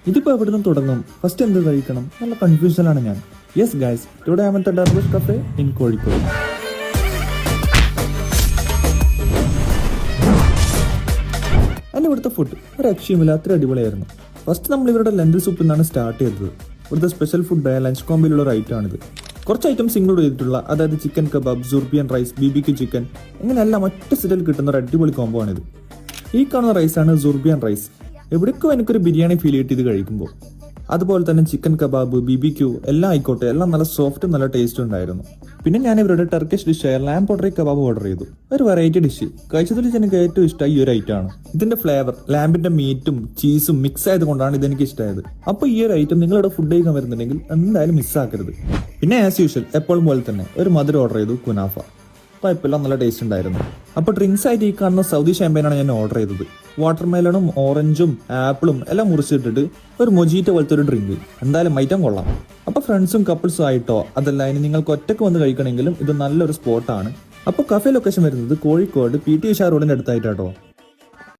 ഇതിപ്പോൾ എവിടെ നിന്ന് തുടങ്ങും, ഫസ്റ്റ് എന്ത് കഴിക്കണം, നല്ല കൺഫ്യൂഷനിലാണ് ഞാൻ. Yes guys, today I am at Darbush cafe in Kozhikode. എൻ്റെ ഇവിടുത്തെ ഫുഡ് ഒരു രക്ഷയുമില്ല, അത്ര അടിപൊളിയായിരുന്നു. ഫസ്റ്റ് നമ്മൾ ഇവരുടെ ലെൻറ്റിൽ സൂപ്പിൽ നിന്നാണ് സ്റ്റാർട്ട് ചെയ്തത്. ഇവിടുത്തെ സ്പെഷ്യൽ ഫുഡായ ലഞ്ച് കോമ്പിലുള്ള ഒരു ഐറ്റമാണിത്. കുറച്ച് ഐറ്റംസ് ഇൻക്ലൂഡ് ചെയ്തിട്ടുള്ള, അതായത് chicken kebab, zurbian rice, BBQ chicken, ഇങ്ങനെയെല്ലാം ഒറ്റ സെറ്റിൽ കിട്ടുന്ന ഒരു അടിപൊളി കോംബോ ആണിത്. ഈ കാണുന്ന റൈസാണ് സുർബിയൻ റൈസ്. എവിടേക്കോ എനിക്കൊരു ബിരിയാണി ഫീൽ ചെയ്തിട്ട് ഇത് കഴിക്കുമ്പോൾ. അതുപോലെ തന്നെ ചിക്കൻ കബാബ്, BBQ എല്ലാം ആയിക്കോട്ടെ, എല്ലാം നല്ല സോഫ്റ്റും നല്ല ടേസ്റ്റും ഉണ്ടായിരുന്നു. പിന്നെ ഞാൻ ഇവരുടെ ടർക്കിഷ് ഡിഷായ ലാം പോട്ടറി കബാബ് ഓർഡർ ചെയ്തു. ഒരു വെറൈറ്റി ഡിഷ്. കഴിച്ചതിൽ എനിക്ക് ഏറ്റവും ഇഷ്ടമായി ഈ ഒരു ഐറ്റമാണ്. ഇതിന്റെ ഫ്ലേവർ, ലാമ്പിന്റെ മീറ്റും ചീസും മിക്സ് ആയതുകൊണ്ടാണ് ഇതെനിക്ക് ഇഷ്ടമായത്. അപ്പോൾ ഈ ഒരു ഐറ്റം നിങ്ങളുടെ ഫുഡ് കഴിക്കാൻ വരുന്നുണ്ടെങ്കിൽ എന്തായാലും മിസ്സാക്കരുത്. പിന്നെ ആസ് യൂഷ്വൽ എപ്പോഴും പോലെ തന്നെ ഒരു മധുരം ഓർഡർ ചെയ്തു, കുനാഫ. കുഴപ്പമില്ല, നല്ല ടേസ്റ്റ് ഉണ്ടായിരുന്നു. അപ്പോൾ ഡ്രിങ്ക്സ് ആയിട്ട് ഈ കാണുന്ന സൗദി ഷാമ്പയിനാണ് ഞാൻ ഓർഡർ ചെയ്തത്. വാട്ടർമെലണും ഓറഞ്ചും ആപ്പിളും എല്ലാം മുറിച്ചിട്ടിട്ട് ഒരു മൊജീറ്റോ പോലത്തെ ഒരു ഡ്രിങ്ക്. എന്തായാലും ഐറ്റം കൊള്ളാം. അപ്പോൾ ഫ്രണ്ട്സും കപ്പിൾസും ആയിട്ടോ അതല്ല ഇനി നിങ്ങൾക്ക് ഒറ്റയ്ക്ക് വന്ന് കഴിക്കണമെങ്കിലും ഇത് നല്ലൊരു സ്പോട്ടാണ്. അപ്പോൾ കഫേ ലൊക്കേഷൻ വരുന്നത് കോഴിക്കോട് PT ഉഷാ റോഡിൻ്റെ അടുത്തായിട്ടാട്ടോ.